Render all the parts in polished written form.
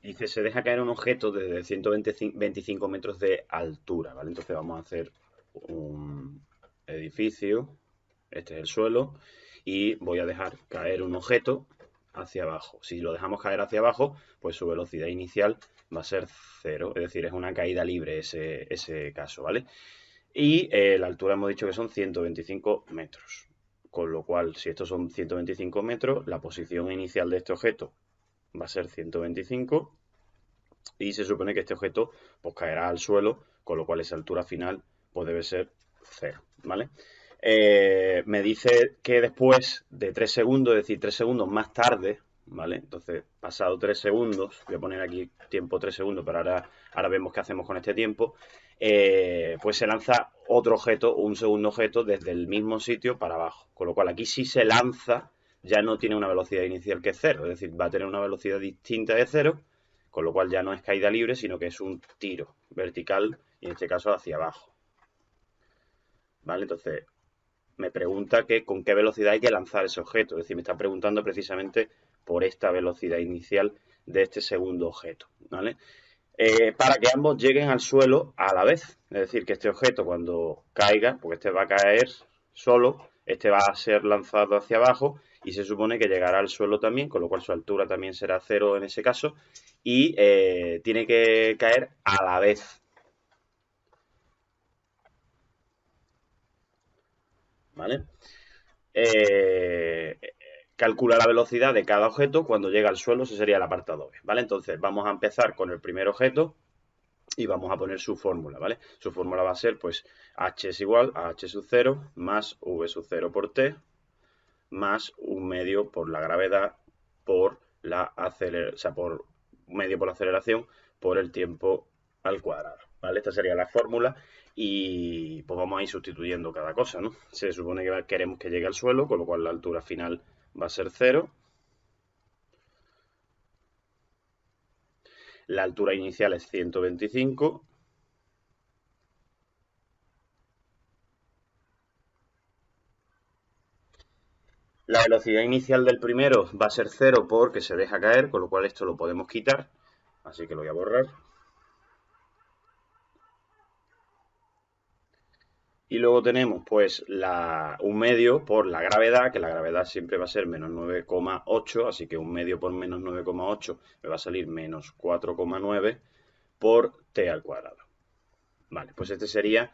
Dice, se deja caer un objeto desde 125 metros de altura, ¿vale? Entonces vamos a hacer un edificio, este es el suelo, y voy a dejar caer un objeto hacia abajo. Si lo dejamos caer hacia abajo, pues su velocidad inicial va a ser 0, es decir, es una caída libre ese caso, ¿vale? Y la altura hemos dicho que son 125 metros. Con lo cual, si estos son 125 metros, la posición inicial de este objeto va a ser 125 y se supone que este objeto pues caerá al suelo, con lo cual esa altura final pues debe ser 0, ¿vale? Me dice que después de 3 segundos, es decir, 3 segundos más tarde, ¿vale? Entonces, pasado 3 segundos, voy a poner aquí tiempo 3 segundos, pero ahora vemos qué hacemos con este tiempo, pues se lanza otro objeto, un segundo objeto, desde el mismo sitio para abajo. Con lo cual aquí sí se lanza, ya no tiene una velocidad inicial que es 0, es decir, va a tener una velocidad distinta de 0, con lo cual ya no es caída libre, sino que es un tiro vertical, y en este caso hacia abajo. ¿Vale? Entonces, me pregunta que con qué velocidad hay que lanzar ese objeto. Es decir, me está preguntando precisamente por esta velocidad inicial de este segundo objeto, ¿vale? Para que ambos lleguen al suelo a la vez. Es decir, que este objeto cuando caiga, porque este va a caer solo, este va a ser lanzado hacia abajo y se supone que llegará al suelo también, con lo cual su altura también será 0 en ese caso, y tiene que caer a la vez. ¿Vale? Calcula la velocidad de cada objeto cuando llega al suelo, ese sería el apartado B, ¿vale? Entonces vamos a empezar con el primer objeto y vamos a poner su fórmula, ¿vale? Su fórmula va a ser, pues, h es igual a h sub 0 más v sub 0 por t más un medio por la gravedad por la aceleración, o sea, por medio por la aceleración por el tiempo al cuadrado, ¿vale? Esta sería la fórmula y pues vamos a ir sustituyendo cada cosa, ¿no? Se supone que queremos que llegue al suelo, con lo cual la altura final va a ser 0. La altura inicial es 125. La velocidad inicial del primero va a ser 0 porque se deja caer, con lo cual esto lo podemos quitar. Así que lo voy a borrar. Y luego tenemos pues un medio por la gravedad, que la gravedad siempre va a ser menos 9,8, así que un medio por menos 9,8 me va a salir menos 4,9 por t al cuadrado. Vale, pues este sería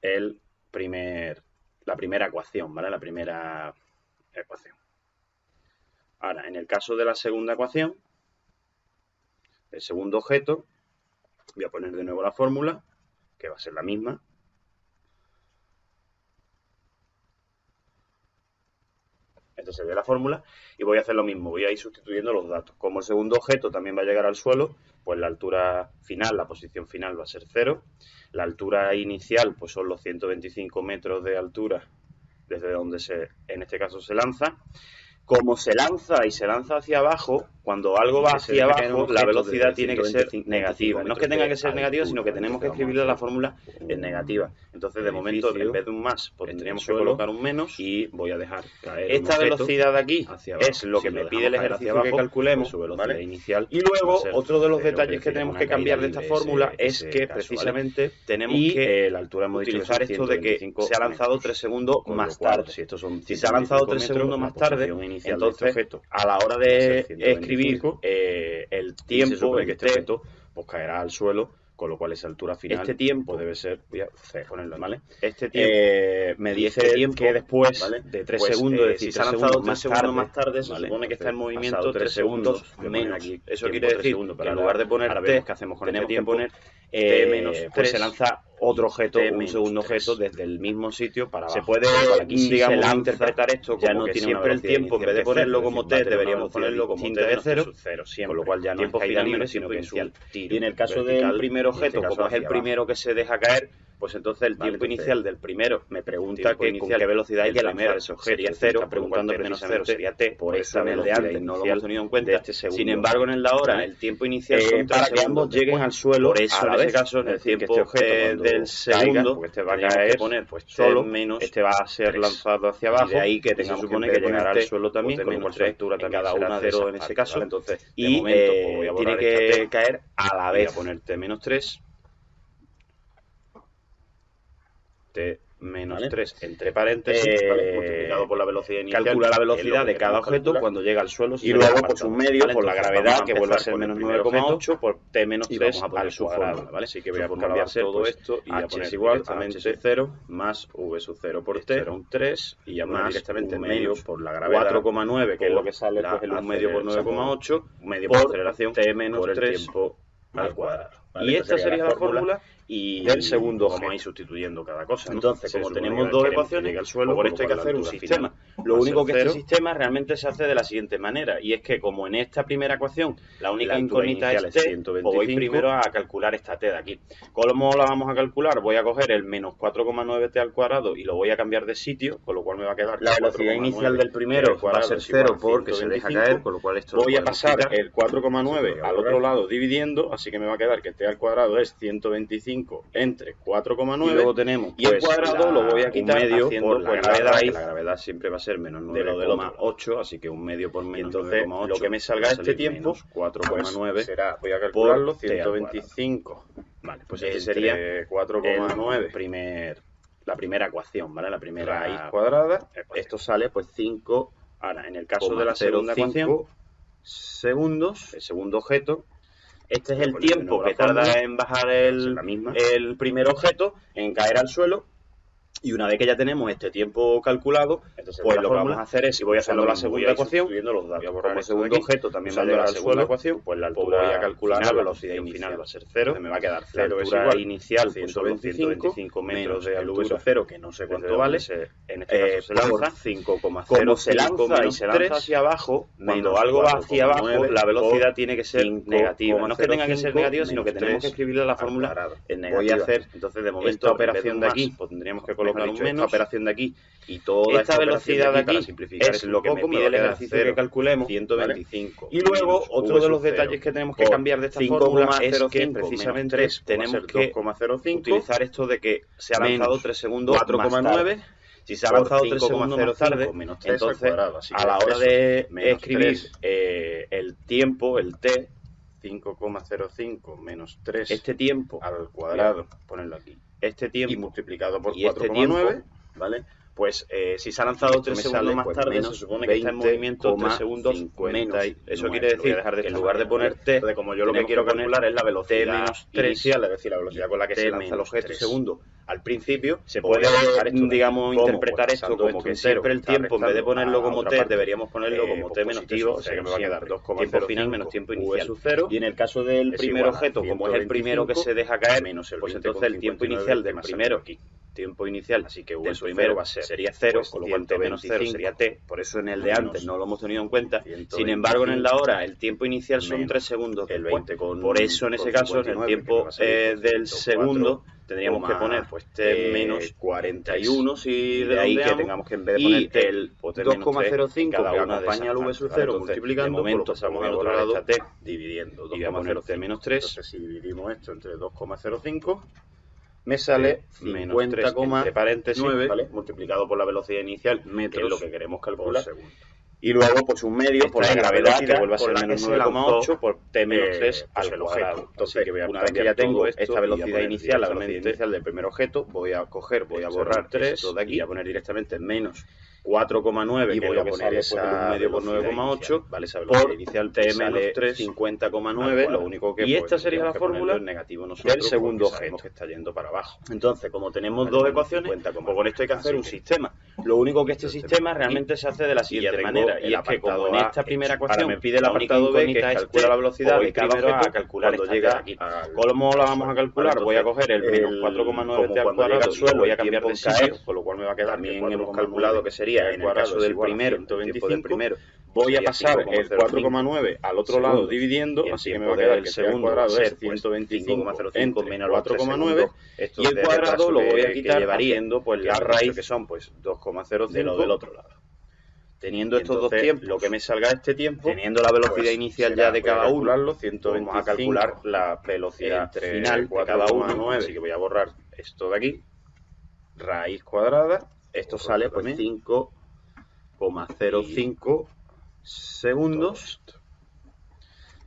la primera ecuación, ¿vale? La primera ecuación. Ahora, en el caso de la segunda ecuación, el segundo objeto, voy a poner de nuevo la fórmula, que va a ser la misma. Esta sería la fórmula y voy a hacer lo mismo, voy a ir sustituyendo los datos. Como el segundo objeto también va a llegar al suelo, pues la altura final, la posición final va a ser 0. La altura inicial pues son los 125 metros de altura desde donde en este caso se lanza. Como se lanza y se lanza hacia abajo, cuando algo va hacia abajo, la velocidad tiene que ser negativa. No es que tenga que ser negativa, sino que tenemos que escribirle la fórmula en negativa. Entonces, de momento, en vez de un más, pues tendríamos que colocar un menos y voy a dejar caer esta velocidad de aquí es lo que me pide el ejercicio que calculemos, su velocidad inicial. Y luego, otro de los detalles que tenemos que cambiar de esta fórmula es que precisamente tenemos que la altura hemos utilizar esto de que se ha lanzado 3 segundos más tarde. Si se ha lanzado 3 segundos más tarde, entonces, a la hora de escribir el tiempo que este objeto pues caerá al suelo, con lo cual esa altura final este tiempo debe ser, voy a ponerlo, ¿vale? Este tiempo me dice que después, ¿vale? De 3 segundos, es decir, si se ha lanzado 3 segundos más tarde, se supone que está en movimiento 3 segundos menos. Eso quiere decir que en lugar de poner t, que hacemos con tenemos que poner t menos 3, pues se lanza otro objeto, un segundo objeto, desde el mismo sitio para abajo. Se puede, digamos, interpretar esto como que siempre el tiempo, en vez de ponerlo como t, deberíamos ponerlo como t de 0, con lo cual ya no es caída libre, sino que es un tiro. Y en el caso del primer objeto, como es el primero que se deja caer, Pues entonces el tiempo inicial del primero me pregunta con qué velocidad hay que lanzar ese objeto. Sería 0, está preguntando menos 0 precisamente sería t, por esa en el de velocidad antes no lo inicial hemos tenido en cuenta. de este segundo. Sin embargo, en el de ahora, el tiempo inicial son 3 para que ambos lleguen al suelo, por eso a la en ese vez. caso, en el Es decir, tiempo que este objeto del segundo, porque este va a tendríamos caer que poner pues solo, menos este va a ser 3. lanzado hacia abajo, y de ahí que y tengamos se supone que que poner llegará al t, suelo también, con lo cual su altura también cada será una de 0 esas en ese partes, caso. ¿vale? Entonces, de Y momento, pues voy a borrar tiene esta que t, caer a la voy vez. a poner t menos 3, t menos 3 entre paréntesis, ¿vale? Multiplicado por la velocidad inicial. Calcula la velocidad que de cada queremos objeto calcular. cuando llega al suelo. Y luego, pues un medio ¿vale? por la Entonces, gravedad, vamos que vuelve a ser empezar menos con el primer 9,8 por t menos y 3 vamos a poner al su cuadrado, fórmula, ¿vale? Así que voy Su a fórmula va a cambiar ser, todo pues, esto y voy a h poner es igual a directamente h sub 0 más v sub 0 por esto t, era un 3 y ya más poner directamente un medio menos por la gravedad 4,9, que es lo que sale, pues el 1 medio por 9,8 medio por por aceleración t menos por el 3 tiempo al cuadrado. ¿vale? Y esta sería la fórmula y del segundo vamos a ir objeto. sustituyendo cada cosa, ¿no? Entonces, Se como supone tenemos que dos queremos que ecuaciones, llegue al suelo, pues por esto hay que la hacer un altura sistema. final Lo va a único ser que este 0. sistema realmente se hace de la siguiente manera, y es que como en esta primera ecuación la única La altura incógnita inicial es t, es pues voy 125. primero a calcular esta t de aquí. ¿Cómo la vamos a calcular? Voy a coger el menos 4,9t al cuadrado y lo voy a cambiar de sitio, con lo cual me va a quedar La velocidad inicial del primero va a ser 0 porque se deja caer, con lo cual esto voy lo a pasar quitar. el 4,9 al otro lado dividiendo, así que me va a quedar que t al cuadrado es 125 entre 4,9 Y luego tenemos, y el pues, cuadrado lo voy a quitar un medio haciendo por la pues, gravedad, raíz que la gravedad siempre va a ser menos de lo del otro. 9,8, así que un medio por Y menos entonces 9,8, lo que me salga va a este salir tiempo, menos 4,9 pues, será, voy a por calcularlo, t al cuadrado. 125. Vale, pues Ese este sería sería 4,9. la primera ecuación, ¿vale? La primera Raíz cuadrada. Esto sale pues 5. Ahora, en el caso de la 0,05 segunda ecuación, segundos. el segundo objeto, este es Voy a el poner de tiempo nuevo que la fórmula. tarda en bajar Va a ser la misma. el primer objeto, en caer al suelo. Y una vez que ya tenemos este tiempo calculado, Entonces, pues la lo que fórmula, vamos a hacer es, si voy a hacer usando la lo mismo, segunda voy a ir ecuación, sustituyendo los datos. voy a borrar Como el segundo segundo objeto también va a usando llegar la al segunda suelo, ecuación, pues la pues altura voy a calcular final, la velocidad inicial va a ser 0. Entonces me va a quedar La 0 es altura igual inicial, pues, son los 125 metros de el altura, v sub 0, que no sé cuánto desde vale. donde en este caso se por lanza. 5,05 Como se lanza y menos se lanza 3, hacia abajo, cuando menos algo va hacia abajo, 4,9 la velocidad por tiene que ser 5,05 negativa. No es que tenga que ser negativa, sino que menos tenemos que 3 escribirle la al fórmula cuadrado. en Voy a negativa. hacer, Entonces, de momento, esta operación en de vez aquí, más, pues tendríamos que mejor colocar un dicho, menos. esta operación de aquí y toda Esta velocidad de aquí para simplificar es esto lo un que me poco, pide va el a quedar ejercicio 0, que calculemos, 125. Y luego, menos otro v de los sub 0 detalles que tenemos que por cambiar de esta fórmula es que 5,05 precisamente menos 3 tenemos va a que ser 2,05, utilizar esto de que se ha lanzado menos 3 segundos 4,9. Si se ha lanzado 3 segundos más 5,05 tarde, menos 3 al entonces cuadrado, así que a la hora eso, de menos escribir 3. el tiempo, el t, 5,05 menos 3 este tiempo al cuadrado, ponerlo aquí, este tiempo y multiplicado por y este 4,9, tiempo, ¿vale? pues si se ha lanzado Esto 3 me segundos sale, más pues, tarde, se menos supone que está en movimiento 3 segundos 20,59. menos. Eso quiere Lo voy decir a dejar de que en esta lugar de manera, poner ¿vale? t, Entonces, como yo lo que tenemos quiero poner calcular es la velocidad t menos 3 inicial, es decir, la velocidad con la que t se lanza el menos objeto 3 segundo al principio. Se Puede, puede dejar esto de digamos, aquí. ¿Cómo? interpretar Pues esto pasando como esto que entero, siempre el está tiempo, en vez de restando ponerlo a como otra t, parte, deberíamos ponerlo como t menos positivo, positivo, o sea que me va a siempre. quedar 2,05 Tiempo final menos tiempo v inicial. sub 0, Y en el caso del es primer igual a objeto, como es el primero que se deja caer, menos el pues entonces el tiempo 20,59 inicial que del me ha salido primero, aquí. tiempo inicial, Así que v del sub primero 0 va a ser, sería 0, pues, con lo cual t menos 0 sería t, por eso en el de antes no lo hemos tenido en cuenta. 125, Sin embargo, en el de ahora el tiempo inicial son menos 3 segundos el después. 20 con- Por eso en ese con caso, en el 59, tiempo que me va a salir, pues, del 104, segundo tendríamos que poner pues t menos 41 si de ahí que redondeamos, tengamos que en vez de y poner t, el pues, t menos 2,05 cada que una de acompaña al esas v sub partes, 0 ¿vale? Entonces, multiplicando, de momento pues lo pasamos voy a al otro borrar lado esta t dividiendo y voy a poner t menos 3. Entonces, si dividimos esto entre 2,05 me sale menos 3 entre 50,9, paréntesis, ¿vale? Multiplicado por la velocidad inicial, metros que es lo que queremos por calcular. segundo. Y luego, pues un medio por la gravedad, que vuelve a ser por la que menos se lanzó 9,8 por t menos 3 pues al el cuadrado. objeto. Entonces, que voy a una vez que ya cambiar tengo todo esto esta y voy a velocidad poner inicial, la velocidad directamente inicial del primer objeto, voy a coger, voy a borrar 3 esto de aquí y y a poner directamente menos 4,9, y que voy es a lo que poner sale, esa pues, el 1 medio por velocidad 9,8, inicial, ¿vale? Esa velocidad por inicial t sale menos 3 50,9, lo único que y pues, esta sería la tendríamos que ponerlo fórmula en negativo nosotros del segundo porque sabemos objeto. que está yendo para abajo. Entonces, como tenemos Vale, dos menos ecuaciones, 50,9. pues con esto hay que hacer Así un que- sistema. Lo único que este Entonces, sistema aquí, realmente se hace de la y ya siguiente tengo manera, y el es que como apartado en A esta primera hecho. ecuación, Ahora me pide el la única apartado B, que incógnita es es calcula t, la velocidad voy de cada primero objeto a calcular cuando esta llega t aquí. al- ¿Cómo la al vamos a suelo? calcular? Vale, Voy a entonces, coger el menos el- 4,9 t al como cuando llega cuadrado al y suelo, lo voy a el cambiar tiempo de en sitio, caer, con lo cual me va a quedar también que hemos 4,9 calculado que sería t al en el cuadrado caso es del igual a primero, 125, el tiempo del primero, Voy a pasar el 4,9 al otro lado dividiendo, así que me va a quedar que el cuadrado es 125 menos 4,9 y el cuadrado lo voy a quitar haciendo pues la raíz que son pues 2,05 de lo del otro lado. Teniendo estos dos tiempos, lo que me salga este tiempo, teniendo la velocidad inicial ya de cada uno, vamos a calcular la velocidad final de cada uno. Así que voy a borrar esto de aquí. Raíz cuadrada. Esto sale pues 5,05 segundos.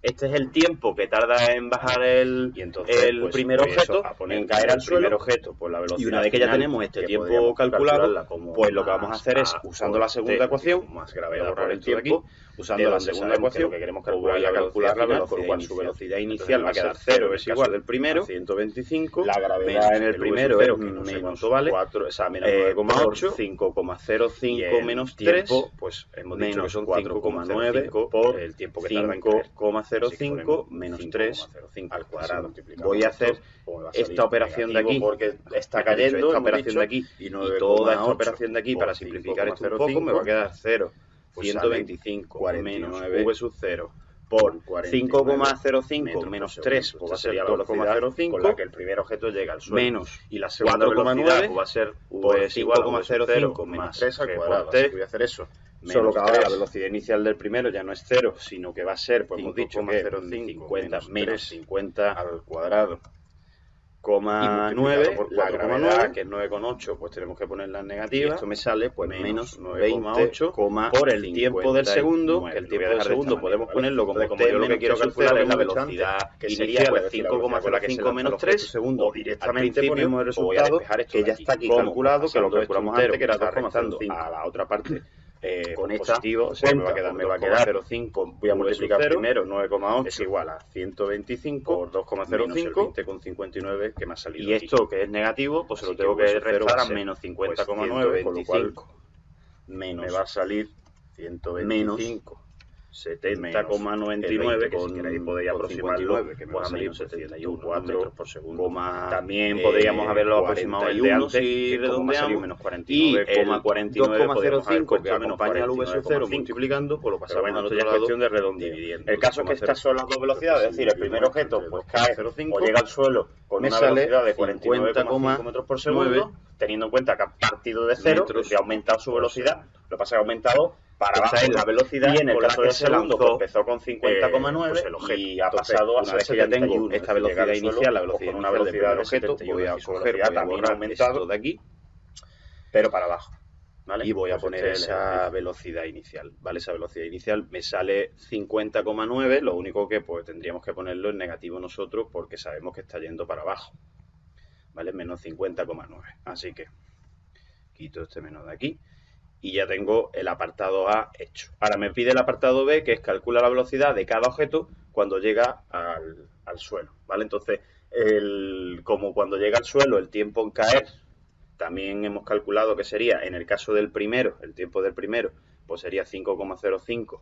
Este es el tiempo que tarda en bajar el pues, primer objeto, en caer al suelo. Pues, la velocidad y una vez que ya tenemos este tiempo calculado, pues lo que vamos a hacer es, usando la segunda ecuación, más gravedad por el tiempo, usando la segunda ecuación, que queremos calcular la velocidad final, con lo cual su velocidad inicial va a quedar 0, es igual del primero, 125, la gravedad en el primero es menos 4, o sea, menos 9,8, 5,05 menos 3, pues hemos dicho que son 4,9 por el tiempo que tarda en caer. 5,05 menos 3 al cuadrado. Voy a hacer esta operación de aquí porque está cayendo, esta operación de aquí y toda esta operación de aquí para simplificar esto un poco me va a quedar 0. 125 menos v sub 0 por 5,05 menos 3 pues va a ser la velocidad con la que el primer objeto llega al suelo. Menos y la segunda velocidad pues va a ser pues 5,05 menos 3 al cuadrado. Así que voy a hacer eso. Solo que ahora la velocidad inicial del primero ya no es 0, sino que va a ser, pues hemos dicho que 50 menos 50 al cuadrado. 9, la gravedad, que es 9,8, pues tenemos que ponerla en negativa. Esto me sale pues menos 9,8 por el tiempo del segundo, que el tiempo del segundo podemos ponerlo como yo lo que quiero calcular es la velocidad que sería pues 5,05 menos 3 o directamente ponemos el resultado que ya está aquí calculado, que lo calculamos antes, que era 2,05 a la otra parte. Con esta positivo, me va a quedar 0,05, voy a multiplicar primero 9,8 es igual a 125 por 2,05 20,59 que me ha salido. Y esto que es negativo, pues se lo tengo que restar a menos 50,9, con lo cual menos me va a salir 125 70,99 que si queréis podéis aproximarlo, que me va a salir 71 metros por segundo. También podríamos haberlo aproximado el de antes, si redondeamos, menos y el 2,05 que acompaña al V0 multiplicando, pues lo pasamos al otro lado, cuestión de redondeo. El caso es que estas son las dos velocidades, es decir, el primer objeto pues cae o llega al suelo con una sale velocidad de 49,5 metros por segundo, teniendo en cuenta que ha partido de 0, que ha aumentado su velocidad, lo que pasa es que ha aumentado para abajo la velocidad, y en el caso del segundo pues empezó con 50,9 pues y ha pasado a una vez que ya ya tengo esta velocidad inicial, la velocidad con una velocidad del objeto, voy a coger, también ha aumentado de aquí, pero para abajo, ¿vale? Y voy a Pues poner esa velocidad inicial, ¿vale? Esa velocidad inicial me sale 50,9, lo único que pues tendríamos que ponerlo en negativo nosotros porque sabemos que está yendo para abajo, ¿vale? Menos 50,9, así que quito este menos de aquí. Y ya tengo el apartado A hecho. Ahora me pide el apartado B, que es calcula la velocidad de cada objeto cuando llega al suelo, ¿vale? Entonces, como cuando llega al suelo el tiempo en caer, también hemos calculado que sería, en el caso del primero, el tiempo del primero, pues sería 5,05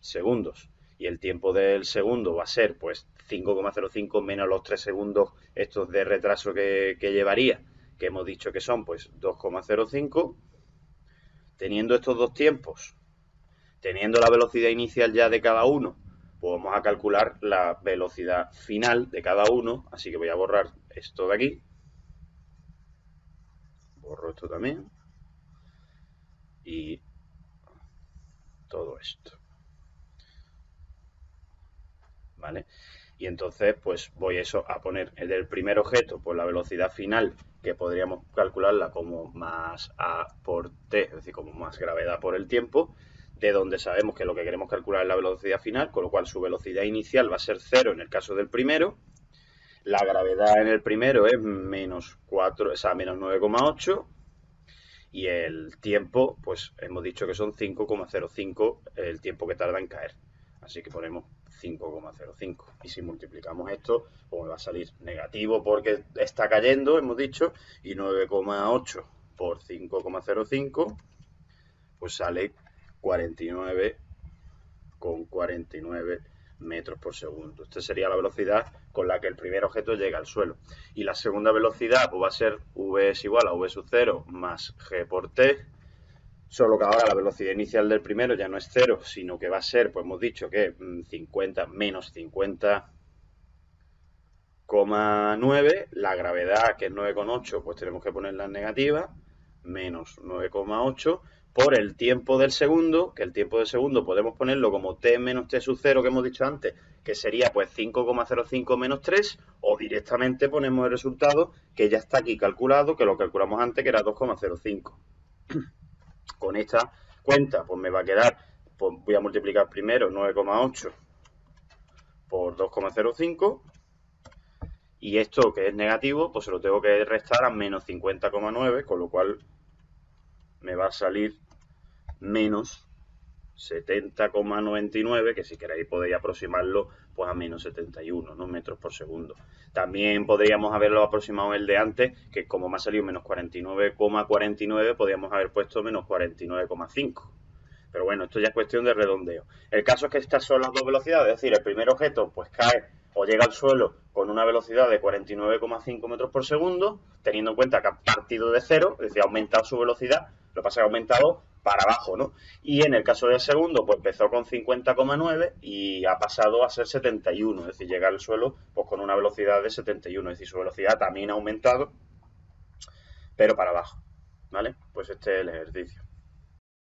segundos. Y el tiempo del segundo va a ser, pues, 5,05 menos los 3 segundos estos de retraso que llevaría, que hemos dicho que son, pues, 2,05. Teniendo estos dos tiempos, teniendo la velocidad inicial ya de cada uno, pues vamos a calcular la velocidad final de cada uno. Así que voy a borrar esto de aquí. Borro esto también. Y todo esto. ¿Vale? Y entonces, pues voy a poner el del primer objeto, pues la velocidad final, que podríamos calcularla como más A por T, es decir, como más gravedad por el tiempo, de donde sabemos que lo que queremos calcular es la velocidad final, con lo cual su velocidad inicial va a ser 0 en el caso del primero. La gravedad en el primero es menos 4, o sea, menos 9,8. Y el tiempo, pues hemos dicho que son 5,05 el tiempo que tarda en caer. Así que ponemos 5,05. Y si multiplicamos esto, pues me va a salir negativo porque está cayendo, hemos dicho, y 9,8 por 5,05, pues sale 49,49 metros por segundo. Esta sería la velocidad con la que el primer objeto llega al suelo. Y la segunda velocidad pues va a ser v es igual a v sub 0 más g por t Solo que ahora la velocidad inicial del primero ya no es 0, sino que va a ser, pues hemos dicho que 50 menos 50,9. La gravedad, que es 9,8, pues tenemos que ponerla en negativa, menos 9,8 por el tiempo del segundo, que el tiempo del segundo podemos ponerlo como t menos t sub 0 que hemos dicho antes, que sería pues 5,05 menos 3, o directamente ponemos el resultado que ya está aquí calculado, que lo calculamos antes, que era 2,05. Con esta cuenta pues me va a quedar, pues voy a multiplicar primero 9,8 por 2,05, y esto que es negativo pues se lo tengo que restar a menos 50,9, con lo cual me va a salir menos 70,99, que si queréis podéis aproximarlo pues a menos 71, ¿no?, metros por segundo. También podríamos haberlo aproximado el de antes, que como me ha salido menos 49,49, podríamos haber puesto menos 49,5. Pero bueno, esto ya es cuestión de redondeo. El caso es que estas son las dos velocidades, es decir, el primer objeto pues cae o llega al suelo con una velocidad de 49,5 metros por segundo, teniendo en cuenta que ha partido de cero, es decir, ha aumentado su velocidad, lo que pasa es que ha aumentado para abajo, ¿no? Y en el caso del segundo, pues empezó con 50,9 y ha pasado a ser 71, es decir, llega al suelo pues con una velocidad de 71, es decir, su velocidad también ha aumentado, pero para abajo, ¿vale? Pues este es el ejercicio.